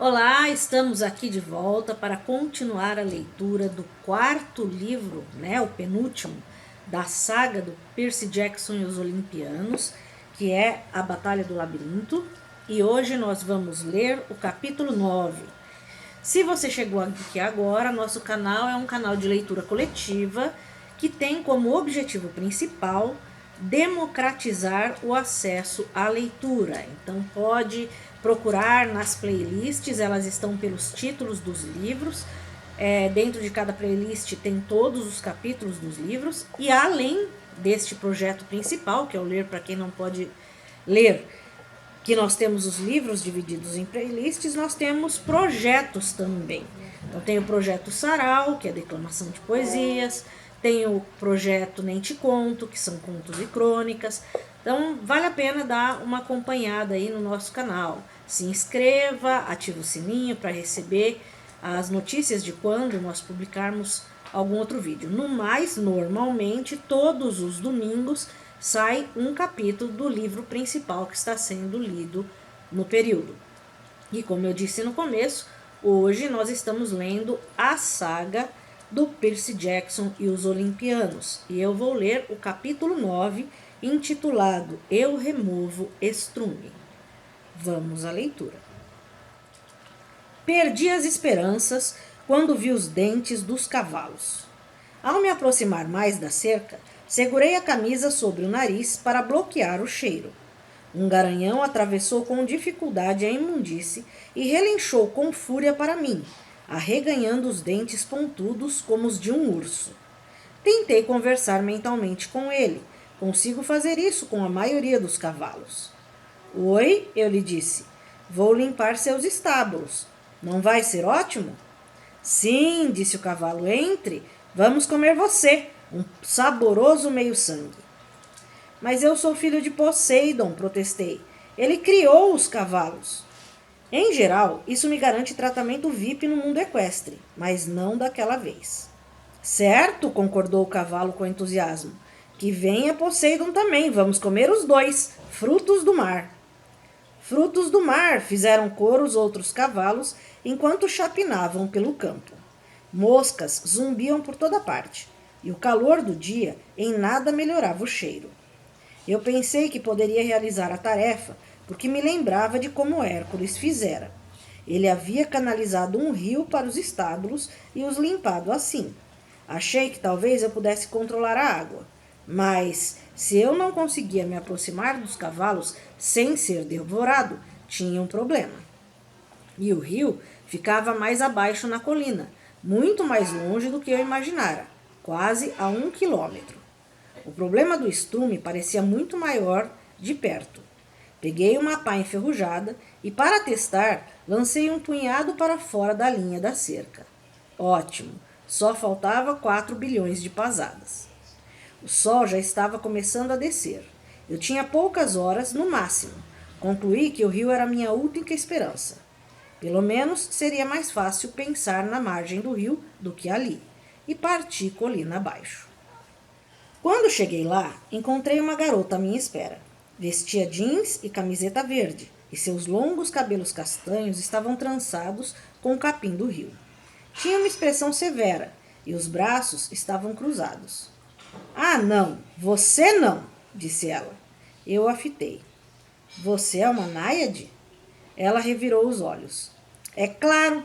Olá, estamos aqui de volta para continuar a leitura do quarto livro, o penúltimo, da saga do Percy Jackson e os Olimpianos, que é A Batalha do Labirinto. E hoje nós vamos ler o capítulo 9. Se você chegou aqui agora, nosso canal é um canal de leitura coletiva que tem como objetivo principal democratizar o acesso à leitura. Então pode procurar nas playlists, elas estão pelos títulos dos livros. Dentro de cada playlist tem todos os capítulos dos livros. E além deste projeto principal, que é o Ler para Quem Não Pode Ler, que nós temos os livros divididos em playlists, nós temos projetos também. Então tem o projeto Sarau, que é declamação de poesias, tem o projeto Nem Te Conto, que são contos e crônicas. Então vale a pena dar uma acompanhada aí no nosso canal. Se inscreva, ative o sininho para receber as notícias de quando nós publicarmos algum outro vídeo. No mais, normalmente, todos os domingos sai um capítulo do livro principal que está sendo lido no período. E como eu disse no começo, hoje nós estamos lendo a saga do Percy Jackson e os Olimpianos. E eu vou ler o capítulo 9, intitulado Eu Removo Estrume. Vamos à leitura. Perdi as esperanças quando vi os dentes dos cavalos. Ao me aproximar mais da cerca, segurei a camisa sobre o nariz para bloquear o cheiro. Um garanhão atravessou com dificuldade a imundície e relinchou com fúria para mim, arreganhando os dentes pontudos como os de um urso. Tentei conversar mentalmente com ele. Consigo fazer isso com a maioria dos cavalos. Oi, eu lhe disse. Vou limpar seus estábulos. Não vai ser ótimo? Sim, disse o cavalo. Entre. Vamos comer você, um saboroso meio-sangue. Mas eu sou filho de Poseidon, protestei. Ele criou os cavalos. Em geral, isso me garante tratamento VIP no mundo equestre, mas não daquela vez. Certo, concordou o cavalo com entusiasmo. Que venha Poseidon também, vamos comer os dois, frutos do mar. Frutos do mar, fizeram coro os outros cavalos enquanto chapinavam pelo campo. Moscas zumbiam por toda parte, e o calor do dia em nada melhorava o cheiro. Eu pensei que poderia realizar a tarefa, porque me lembrava de como Hércules fizera. Ele havia canalizado um rio para os estábulos e os limpado assim. Achei que talvez eu pudesse controlar a água, mas se eu não conseguia me aproximar dos cavalos sem ser devorado, tinha um problema. E o rio ficava mais abaixo na colina, muito mais longe do que eu imaginara, quase a 1 quilômetro. O problema do estrume parecia muito maior de perto. Peguei uma pá enferrujada e, para testar, lancei um punhado para fora da linha da cerca. Ótimo, só faltava 4 bilhões de pasadas. O sol já estava começando a descer. Eu tinha poucas horas, no máximo. Concluí que o rio era minha única esperança. Pelo menos seria mais fácil pensar na margem do rio do que ali, e parti colina abaixo. Quando cheguei lá, encontrei uma garota à minha espera. Vestia jeans e camiseta verde, e seus longos cabelos castanhos estavam trançados com o capim do rio. Tinha uma expressão severa, e os braços estavam cruzados. Ah, não, você não, disse ela. Eu a fitei. Você é uma náiade? Ela revirou os olhos. É claro,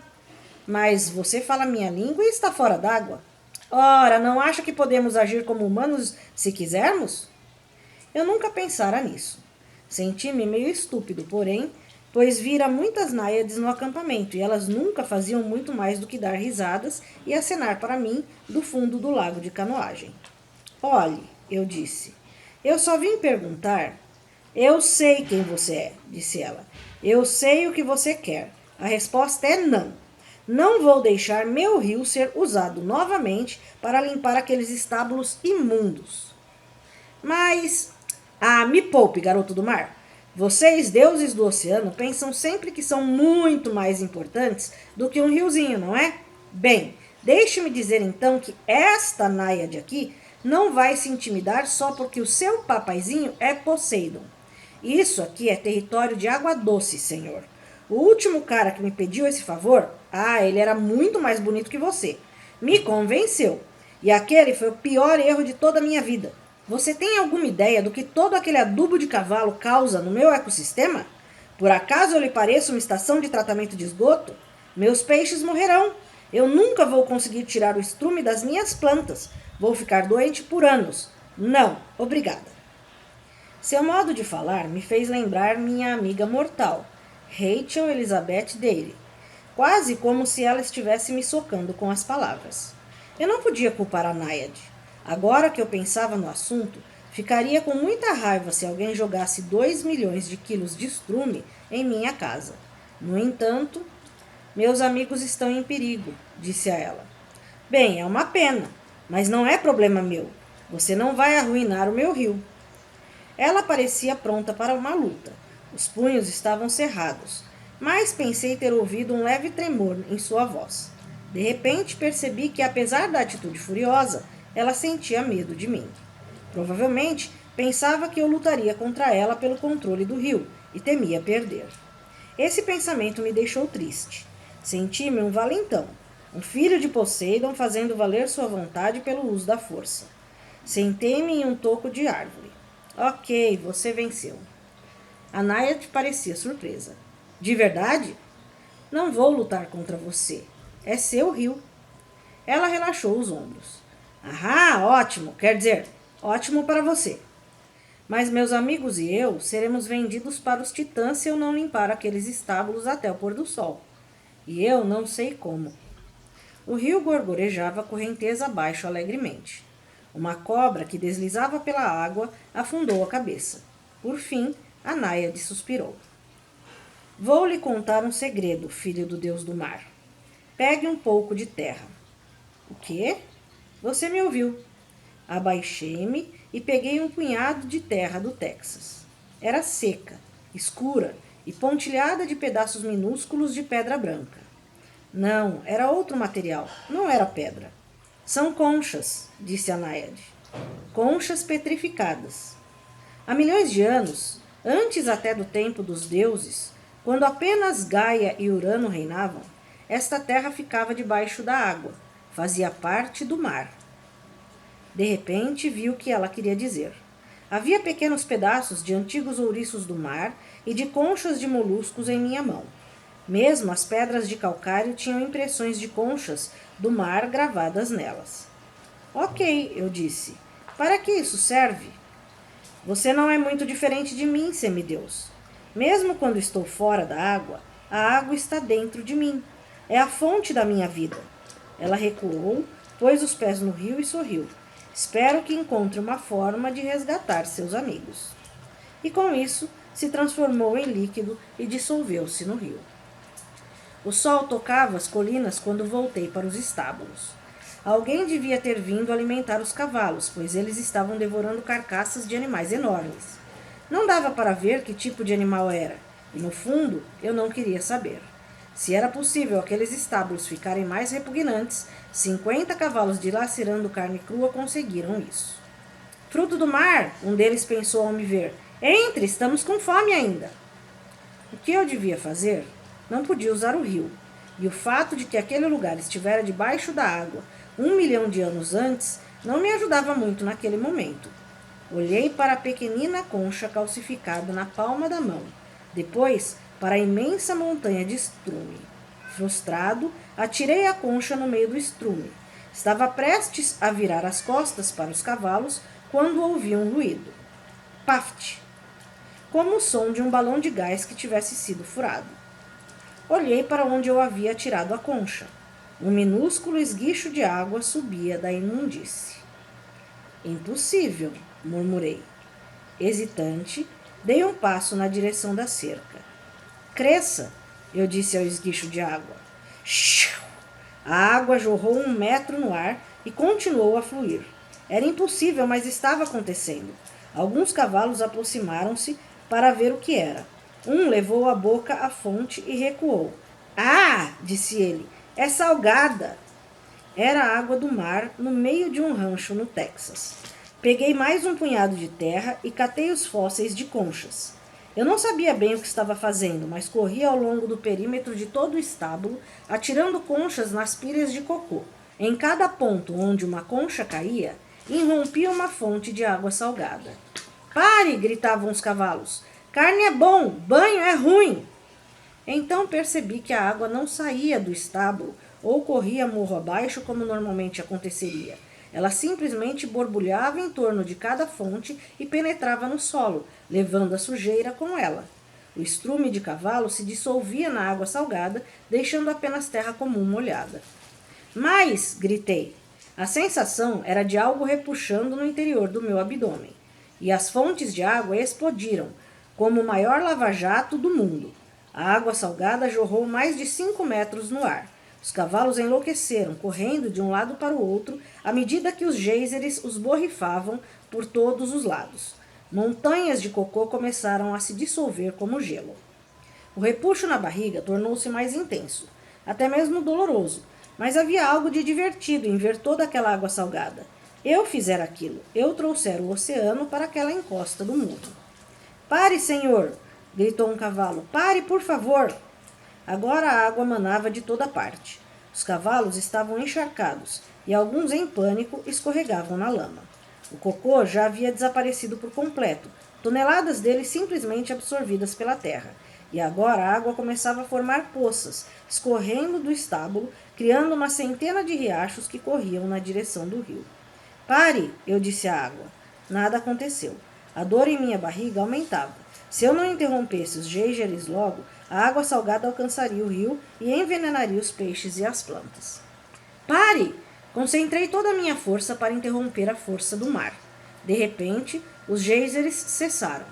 mas você fala minha língua e está fora d'água. Ora, não acha que podemos agir como humanos se quisermos? Eu nunca pensara nisso. Senti-me meio estúpido, porém, pois vira muitas náiades no acampamento e elas nunca faziam muito mais do que dar risadas e acenar para mim do fundo do lago de canoagem. Olhe, eu disse, eu só vim perguntar. Eu sei quem você é, disse ela. Eu sei o que você quer. A resposta é não. Não vou deixar meu rio ser usado novamente para limpar aqueles estábulos imundos. Mas... me poupe, garoto do mar. Vocês, deuses do oceano, pensam sempre que são muito mais importantes do que um riozinho, não é? Bem, deixe-me dizer então que esta náiade aqui não vai se intimidar só porque o seu papaizinho é Poseidon. Isso aqui é território de água doce, senhor. O último cara que me pediu esse favor, ele era muito mais bonito que você. Me convenceu. E aquele foi o pior erro de toda a minha vida. Você tem alguma ideia do que todo aquele adubo de cavalo causa no meu ecossistema? Por acaso eu lhe pareço uma estação de tratamento de esgoto? Meus peixes morrerão. Eu nunca vou conseguir tirar o estrume das minhas plantas. Vou ficar doente por anos. Não, obrigada. Seu modo de falar me fez lembrar minha amiga mortal, Rachel Elizabeth Daly, quase como se ela estivesse me socando com as palavras. Eu não podia culpar a Naiad. Agora que eu pensava no assunto, ficaria com muita raiva se alguém jogasse 2 milhões de quilos de estrume em minha casa. No entanto, meus amigos estão em perigo, disse a ela. Bem, é uma pena, mas não é problema meu. Você não vai arruinar o meu rio. Ela parecia pronta para uma luta. Os punhos estavam cerrados, mas pensei ter ouvido um leve tremor em sua voz. De repente percebi que, apesar da atitude furiosa, ela sentia medo de mim. Provavelmente pensava que eu lutaria contra ela pelo controle do rio e temia perder. Esse pensamento me deixou triste. Senti-me um valentão, um filho de Poseidon fazendo valer sua vontade pelo uso da força. Sentei-me em um toco de árvore. Ok, você venceu. A Naiad parecia surpresa. De verdade? Não vou lutar contra você. É seu rio. Ela relaxou os ombros. Ótimo, quer dizer, ótimo para você. Mas meus amigos e eu seremos vendidos para os titãs se eu não limpar aqueles estábulos até o pôr do sol. E eu não sei como. O rio gorgorejava correnteza abaixo alegremente. Uma cobra que deslizava pela água afundou a cabeça. Por fim, a Náiade suspirou. Vou lhe contar um segredo, filho do deus do mar. Pegue um pouco de terra. O quê? Você me ouviu. Abaixei-me e peguei um punhado de terra do Texas. Era seca, escura e pontilhada de pedaços minúsculos de pedra branca. Não, era outro material, não era pedra. São conchas, disse a Náiade. Conchas petrificadas. Há milhões de anos, antes até do tempo dos deuses, quando apenas Gaia e Urano reinavam, esta terra ficava debaixo da água, fazia parte do mar. De repente, vi o que ela queria dizer. Havia pequenos pedaços de antigos ouriços do mar e de conchas de moluscos em minha mão. Mesmo as pedras de calcário tinham impressões de conchas do mar gravadas nelas. Ok, eu disse. Para que isso serve? Você não é muito diferente de mim, semideus. Mesmo quando estou fora da água, a água está dentro de mim. É a fonte da minha vida. Ela recuou, pôs os pés no rio e sorriu. Espero que encontre uma forma de resgatar seus amigos. E com isso, se transformou em líquido e dissolveu-se no rio. O sol tocava as colinas quando voltei para os estábulos. Alguém devia ter vindo alimentar os cavalos, pois eles estavam devorando carcaças de animais enormes. Não dava para ver que tipo de animal era, e no fundo eu não queria saber. Se era possível aqueles estábulos ficarem mais repugnantes, 50 cavalos dilacerando carne crua conseguiram isso. Fruto do mar, um deles pensou ao me ver. Entre, estamos com fome ainda. O que eu devia fazer? Não podia usar o rio, e o fato de que aquele lugar estivera debaixo da água 1 milhão de anos antes não me ajudava muito naquele momento. Olhei para a pequenina concha calcificada na palma da mão, depois para a imensa montanha de estrume. Frustrado, atirei a concha no meio do estrume. Estava prestes a virar as costas para os cavalos quando ouvi um ruído. Paft! Como o som de um balão de gás que tivesse sido furado. Olhei para onde eu havia atirado a concha. Um minúsculo esguicho de água subia da imundície. Impossível, murmurei. Hesitante, dei um passo na direção da cerca. Cresça, eu disse ao esguicho de água. Shiu! A água jorrou 1 metro no ar e continuou a fluir. Era impossível, mas estava acontecendo. Alguns cavalos aproximaram-se para ver o que era. Um levou a boca à fonte e recuou. Ah, disse ele, é salgada. Era água do mar no meio de um rancho no Texas. Peguei mais um punhado de terra e catei os fósseis de conchas. Eu não sabia bem o que estava fazendo, mas corria ao longo do perímetro de todo o estábulo, atirando conchas nas pilhas de cocô. Em cada ponto onde uma concha caía, irrompia uma fonte de água salgada. Pare! Gritavam os cavalos. Carne é bom, banho é ruim. Então percebi que a água não saía do estábulo ou corria morro abaixo como normalmente aconteceria. Ela simplesmente borbulhava em torno de cada fonte e penetrava no solo, levando a sujeira com ela. O estrume de cavalo se dissolvia na água salgada, deixando apenas terra comum molhada. Mais! Gritei. A sensação era de algo repuxando no interior do meu abdômen. E as fontes de água explodiram, como o maior lava-jato do mundo. A água salgada jorrou mais de 5 metros no ar. Os cavalos enlouqueceram, correndo de um lado para o outro, à medida que os geysers os borrifavam por todos os lados. Montanhas de cocô começaram a se dissolver como gelo. O repuxo na barriga tornou-se mais intenso, até mesmo doloroso, mas havia algo de divertido em ver toda aquela água salgada. Eu fizera aquilo, eu trouxera o oceano para aquela encosta do mundo. Pare, senhor! Gritou um cavalo. Pare, por favor! Agora a água manava de toda parte. Os cavalos estavam encharcados e alguns, em pânico, escorregavam na lama. O cocô já havia desaparecido por completo, toneladas dele simplesmente absorvidas pela terra. E agora a água começava a formar poças, escorrendo do estábulo, criando uma centena de riachos que corriam na direção do rio. Pare, eu disse à água. Nada aconteceu. A dor em minha barriga aumentava. Se eu não interrompesse os geysers logo, a água salgada alcançaria o rio e envenenaria os peixes e as plantas. Pare! Concentrei toda a minha força para interromper a força do mar. De repente, os geysers cessaram.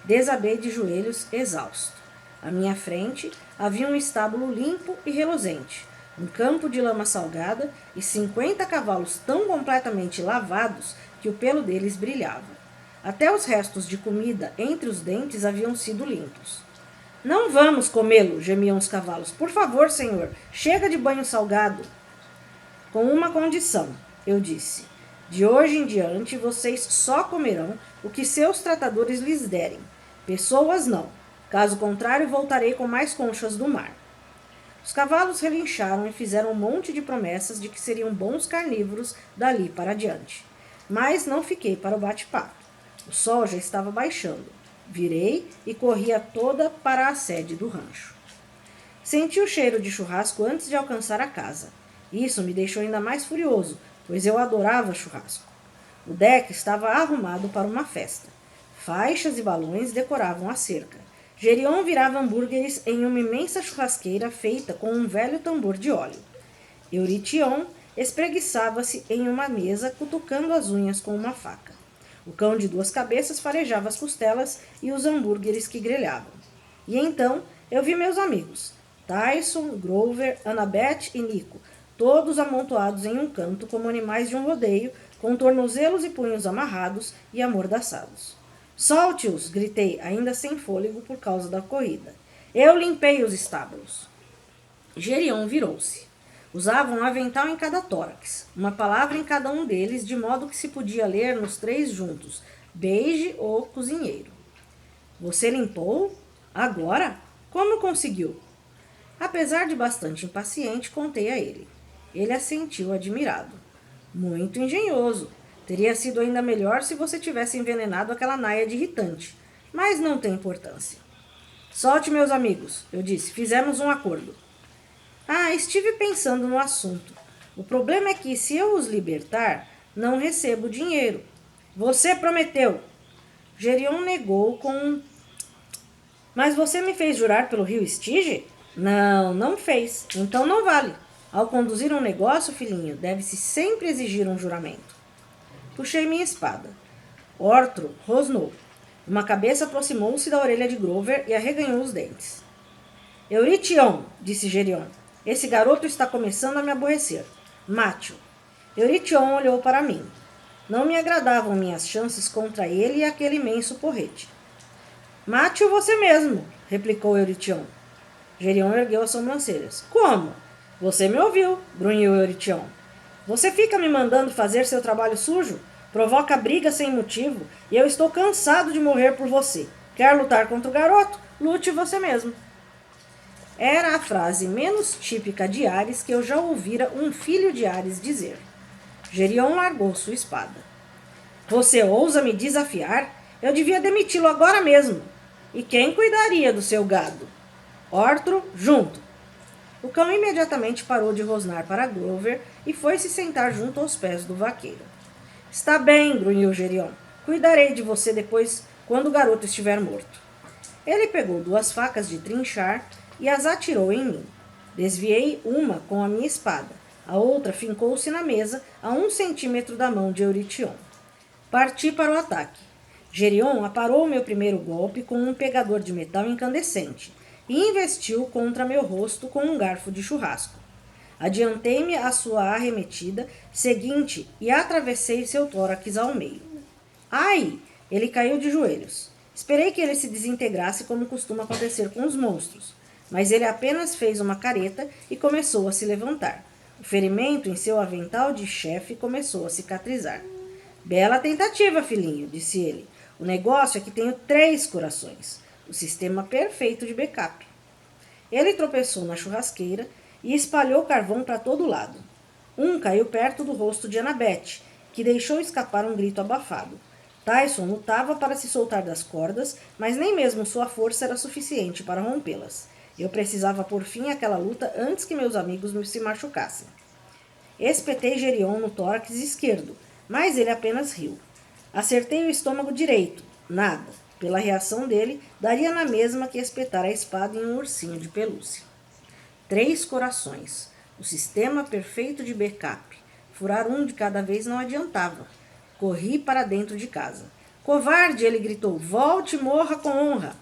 Desabei de joelhos, exausto. À minha frente havia um estábulo limpo e reluzente, um campo de lama salgada e 50 cavalos tão completamente lavados que o pelo deles brilhava. Até os restos de comida entre os dentes haviam sido limpos. Não vamos comê-lo, gemiam os cavalos. Por favor, senhor, chega de banho salgado. Com uma condição, eu disse. De hoje em diante, vocês só comerão o que seus tratadores lhes derem. Pessoas não. Caso contrário, voltarei com mais conchas do mar. Os cavalos relincharam e fizeram um monte de promessas de que seriam bons carnívoros dali para adiante. Mas não fiquei para o bate-papo. O sol já estava baixando. Virei e corria toda para a sede do rancho. Senti o cheiro de churrasco antes de alcançar a casa. Isso me deixou ainda mais furioso, pois eu adorava churrasco. O deck estava arrumado para uma festa. Faixas e balões decoravam a cerca. Gerion virava hambúrgueres em uma imensa churrasqueira feita com um velho tambor de óleo. Eurition espreguiçava-se em uma mesa, cutucando as unhas com uma faca. O cão de 2 cabeças farejava as costelas e os hambúrgueres que grelhavam. E então eu vi meus amigos, Tyson, Grover, Annabeth e Nico, todos amontoados em um canto como animais de um rodeio, com tornozelos e punhos amarrados e amordaçados. Solte-os! Gritei, ainda sem fôlego por causa da corrida. Eu limpei os estábulos. Gerion virou-se. Usava um avental em cada tórax, uma palavra em cada um deles, de modo que se podia ler nos 3 juntos, beige ou cozinheiro. Você limpou? Agora? Como conseguiu? Apesar de bastante impaciente, contei a ele. Ele assentiu admirado. Muito engenhoso. Teria sido ainda melhor se você tivesse envenenado aquela náiade irritante, mas não tem importância. Solte, meus amigos, eu disse, fizemos um acordo. Estive pensando no assunto. O problema é que, se eu os libertar, não recebo dinheiro. Você prometeu. Gerion negou com... Mas você me fez jurar pelo rio Estige? Não, não fez. Então não vale. Ao conduzir um negócio, filhinho, deve-se sempre exigir um juramento. Puxei minha espada. Ortro rosnou. Uma cabeça aproximou-se da orelha de Grover e arreganhou os dentes. Eurition, disse Gerion. Esse garoto está começando a me aborrecer. Mate-o. Eurition olhou para mim. Não me agradavam minhas chances contra ele e aquele imenso porrete. Mate-o você mesmo, replicou Eurition. Gerion ergueu as sobrancelhas. Como? Você me ouviu, grunhiu Eurition. Você fica me mandando fazer seu trabalho sujo? Provoca briga sem motivo e eu estou cansado de morrer por você. Quer lutar contra o garoto? Lute você mesmo. Era a frase menos típica de Ares que eu já ouvira um filho de Ares dizer. Gerion largou sua espada. Você ousa me desafiar? Eu devia demiti-lo agora mesmo. E quem cuidaria do seu gado? Ortro, junto. O cão imediatamente parou de rosnar para Grover e foi se sentar junto aos pés do vaqueiro. Está bem, grunhiu Gerion. Cuidarei de você depois, quando o garoto estiver morto. Ele pegou 2 facas de trinchar e as atirou em mim. Desviei uma com a minha espada. A outra fincou-se na mesa a 1 centímetro da mão de Eurition. Parti para o ataque. Gerion aparou meu primeiro golpe com um pegador de metal incandescente e investiu contra meu rosto com um garfo de churrasco. Adiantei-me à sua arremetida seguinte e atravessei seu tórax ao meio. Ai! Ele caiu de joelhos. Esperei que ele se desintegrasse como costuma acontecer com os monstros, mas ele apenas fez uma careta e começou a se levantar. O ferimento em seu avental de chefe começou a cicatrizar. Bela tentativa, filhinho, disse ele. O negócio é que tenho 3 corações. O sistema perfeito de backup. Ele tropeçou na churrasqueira e espalhou carvão para todo lado. Um caiu perto do rosto de Annabeth, que deixou escapar um grito abafado. Tyson lutava para se soltar das cordas, mas nem mesmo sua força era suficiente para rompê-las. Eu precisava pôr fim àquela luta antes que meus amigos se machucassem. Espetei Gerion no tórax esquerdo, mas ele apenas riu. Acertei o estômago direito. Nada. Pela reação dele, daria na mesma que espetar a espada em um ursinho de pelúcia. 3 corações. O sistema perfeito de backup. Furar um de cada vez não adiantava. Corri para dentro de casa. Covarde, ele gritou. Volte e morra com honra.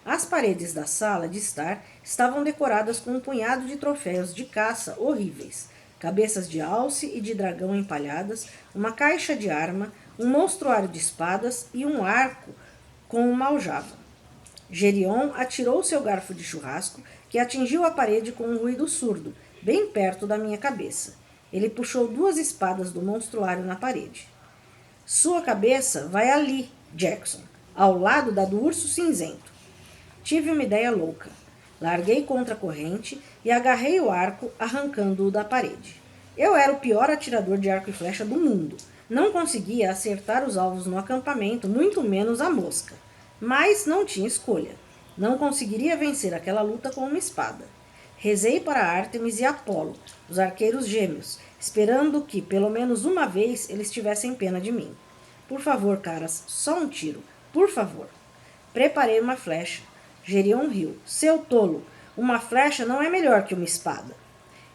As paredes da sala de estar estavam decoradas com um punhado de troféus de caça horríveis. Cabeças de alce e de dragão empalhadas, uma caixa de arma, um monstruário de espadas e um arco com uma aljava. Gerion atirou seu garfo de churrasco, que atingiu a parede com um ruído surdo, bem perto da minha cabeça. Ele puxou 2 espadas do monstruário na parede. Sua cabeça vai ali, Jackson, ao lado da do urso cinzento. Tive uma ideia louca. Larguei contra a corrente e agarrei o arco, arrancando-o da parede. Eu era o pior atirador de arco e flecha do mundo. Não conseguia acertar os alvos no acampamento, muito menos a mosca. Mas não tinha escolha. Não conseguiria vencer aquela luta com uma espada. Rezei para Ártemis e Apolo, os arqueiros gêmeos, esperando que, pelo menos uma vez, eles tivessem pena de mim. Por favor, caras, só um tiro. Por favor. Preparei uma flecha. Gerion riu. Seu tolo, uma flecha não é melhor que uma espada.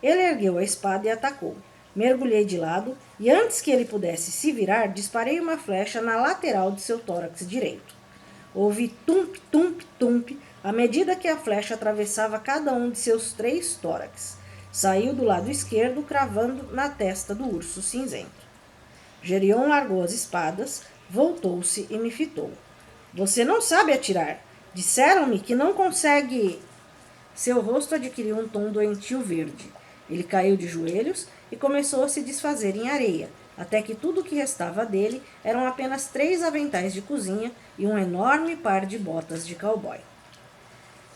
Ele ergueu a espada e atacou. Mergulhei de lado e, antes que ele pudesse se virar, disparei uma flecha na lateral de seu tórax direito. Houve tump, tump, tump, à medida que a flecha atravessava cada um de seus 3 tórax. Saiu do lado esquerdo, cravando na testa do urso cinzento. Gerion largou as espadas, voltou-se e me fitou. Você não sabe atirar. Disseram-me que não consegue... Seu rosto adquiriu um tom doentio verde. Ele caiu de joelhos e começou a se desfazer em areia, até que tudo o que restava dele eram apenas 3 aventais de cozinha e um enorme par de botas de cowboy.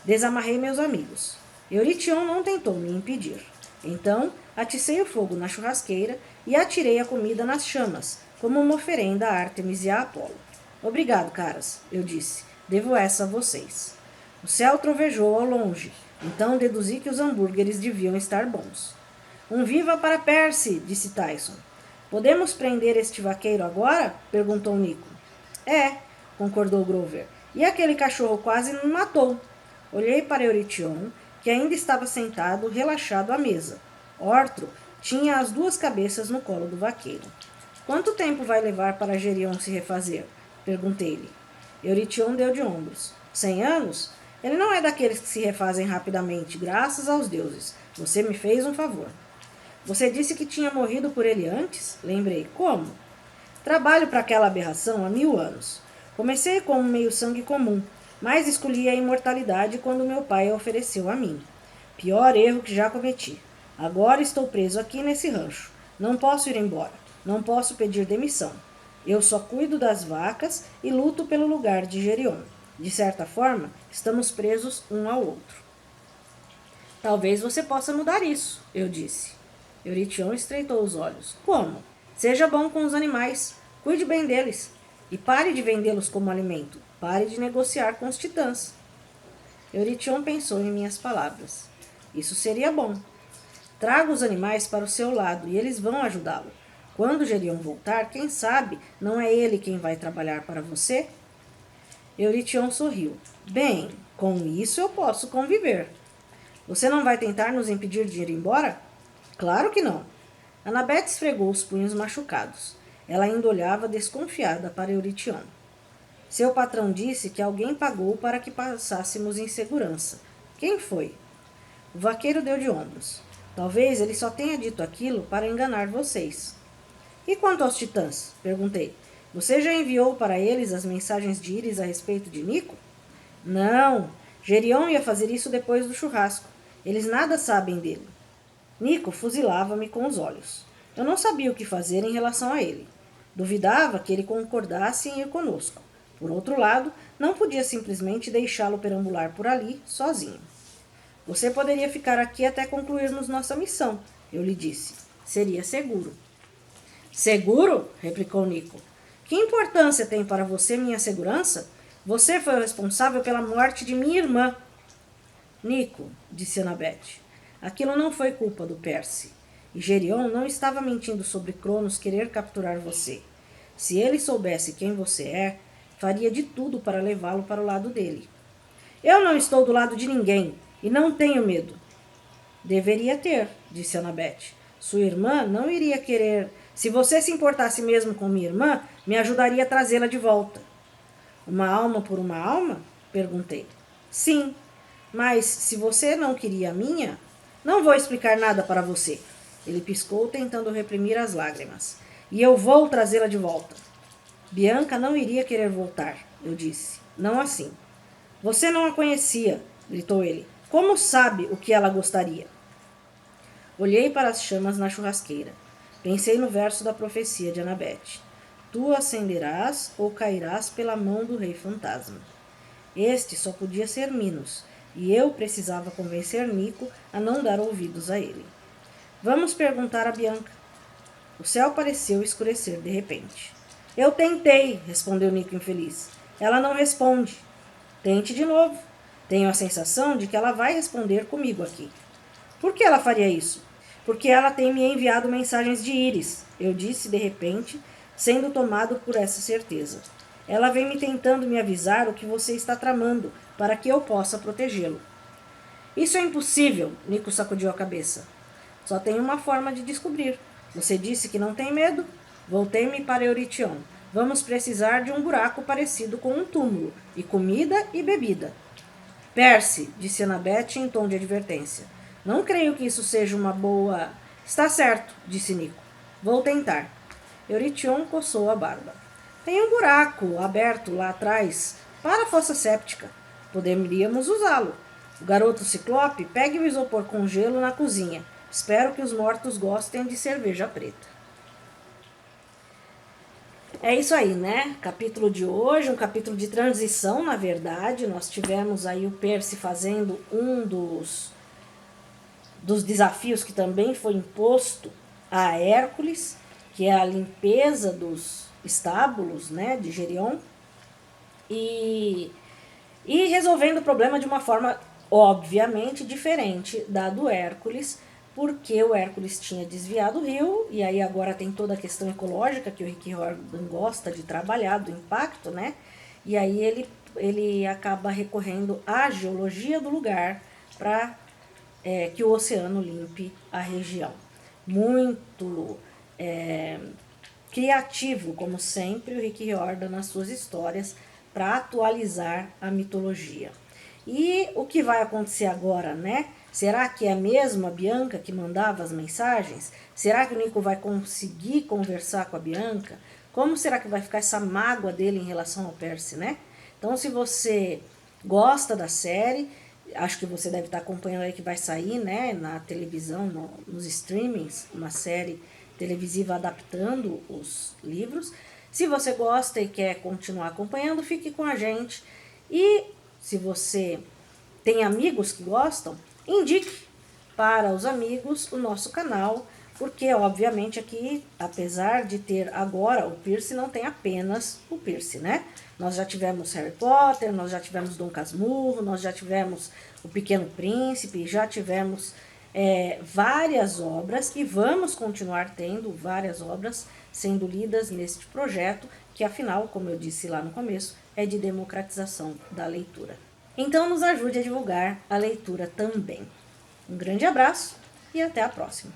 Desamarrei meus amigos. Eurition não tentou me impedir. Então, aticei o fogo na churrasqueira e atirei a comida nas chamas, como uma oferenda a Ártemis e a Apolo. Obrigado, caras, eu disse. Devo essa a vocês. O céu trovejou ao longe, então deduzi que os hambúrgueres deviam estar bons. Um viva para Percy, disse Tyson. Podemos prender este vaqueiro agora? Perguntou Nico. É, concordou Grover. E aquele cachorro quase me matou. Olhei para Eurition, que ainda estava sentado, relaxado à mesa. Ortro tinha as 2 cabeças no colo do vaqueiro. Quanto tempo vai levar para Gerion se refazer? Perguntei-lhe. Eurition deu de ombros. 100 anos? Ele não é daqueles que se refazem rapidamente, graças aos deuses. Você me fez um favor. Você disse que tinha morrido por ele antes? Lembrei. Como? Trabalho para aquela aberração há 1000 anos. Comecei com um meio-sangue comum, mas escolhi a imortalidade quando meu pai a ofereceu a mim. Pior erro que já cometi. Agora estou preso aqui nesse rancho. Não posso ir embora. Não posso pedir demissão. Eu só cuido das vacas e luto pelo lugar de Gerion. De certa forma, estamos presos um ao outro. Talvez você possa mudar isso, eu disse. Eurition estreitou os olhos. Como? Seja bom com os animais, cuide bem deles e pare de vendê-los como alimento. Pare de negociar com os titãs. Eurition pensou em minhas palavras. Isso seria bom. Traga os animais para o seu lado e eles vão ajudá-lo. Quando Gerion voltar, quem sabe não é ele quem vai trabalhar para você? Eurition sorriu. Bem, com isso eu posso conviver. Você não vai tentar nos impedir de ir embora? Claro que não. Annabeth esfregou os punhos machucados. Ela ainda olhava desconfiada para Eurition. Seu patrão disse que alguém pagou para que passássemos em segurança. Quem foi? O vaqueiro deu de ombros. Talvez ele só tenha dito aquilo para enganar vocês. E quanto aos titãs? Perguntei. Você já enviou para eles as mensagens de Íris a respeito de Nico? Não. Gerion ia fazer isso depois do churrasco. Eles nada sabem dele. Nico fuzilava-me com os olhos. Eu não sabia o que fazer em relação a ele. Duvidava que ele concordasse em ir conosco. Por outro lado, não podia simplesmente deixá-lo perambular por ali, sozinho. Você poderia ficar aqui até concluirmos nossa missão, eu lhe disse. Seria seguro. Seguro? Replicou Nico. Que importância tem para você minha segurança? Você foi o responsável pela morte de minha irmã. Nico, disse Annabeth, aquilo não foi culpa do Percy. E Gerion não estava mentindo sobre Cronos querer capturar você. Se ele soubesse quem você é, faria de tudo para levá-lo para o lado dele. Eu não estou do lado de ninguém e não tenho medo. Deveria ter, disse Annabeth. Sua irmã não iria querer. Se você se importasse mesmo com minha irmã, me ajudaria a trazê-la de volta. Uma alma por uma alma? Perguntei. Sim, mas se você não queria a minha, não vou explicar nada para você. Ele piscou, tentando reprimir as lágrimas. E eu vou trazê-la de volta. Bianca não iria querer voltar, eu disse. Não assim. Você não a conhecia, gritou ele. Como sabe o que ela gostaria? Olhei para as chamas na churrasqueira. Pensei no verso da profecia de Annabeth. Tu acenderás ou cairás pela mão do rei fantasma. Este só podia ser Minos, e eu precisava convencer Nico a não dar ouvidos a ele. Vamos perguntar a Bianca. O céu pareceu escurecer de repente. Eu tentei, respondeu Nico infeliz. Ela não responde. Tente de novo. Tenho a sensação de que ela vai responder comigo aqui. Por que ela faria isso? Porque ela tem me enviado mensagens de Íris, eu disse de repente, sendo tomado por essa certeza. Ela vem me tentando me avisar o que você está tramando, para que eu possa protegê-lo. Isso é impossível, Nico sacudiu a cabeça. Só tem uma forma de descobrir. Você disse que não tem medo? Voltei-me para Eurition. Vamos precisar de um buraco parecido com um túmulo, e comida e bebida. Percy, disse Annabeth em tom de advertência. Não creio que isso seja uma boa... Está certo, disse Nico. Vou tentar. Eurition coçou a barba. Tem um buraco aberto lá atrás, para a fossa séptica. Poderíamos usá-lo. O garoto ciclope pegue o isopor com gelo na cozinha. Espero que os mortos gostem de cerveja preta. É isso aí, né? Capítulo de hoje, um capítulo de transição, na verdade. Nós tivemos aí o Percy fazendo um dos desafios que também foi imposto a Hércules, que é a limpeza dos estábulos, né, de Gerion, e resolvendo o problema de uma forma, obviamente, diferente da do Hércules, porque o Hércules tinha desviado o rio, e aí agora tem toda a questão ecológica que o Rick Riordan gosta de trabalhar, do impacto, né? E aí ele acaba recorrendo à geologia do lugar para que o oceano limpe a região. Muito criativo, como sempre, o Rick Riordan nas suas histórias para atualizar a mitologia. E o que vai acontecer agora, né? Será que é mesmo a Bianca que mandava as mensagens? Será que o Nico vai conseguir conversar com a Bianca? Como será que vai ficar essa mágoa dele em relação ao Percy, né? Então, se você gosta da série, acho que você deve estar acompanhando aí que vai sair, né, na televisão, nos streamings, uma série televisiva adaptando os livros. Se você gosta e quer continuar acompanhando, fique com a gente. E se você tem amigos que gostam, indique para os amigos o nosso canal, porque obviamente aqui, apesar de ter agora o Pierce, não tem apenas o Pierce, né? Nós já tivemos Harry Potter, nós já tivemos Dom Casmurro, nós já tivemos O Pequeno Príncipe, já tivemos várias obras e vamos continuar tendo várias obras sendo lidas neste projeto, que afinal, como eu disse lá no começo, é de democratização da leitura. Então nos ajude a divulgar a leitura também. Um grande abraço e até a próxima!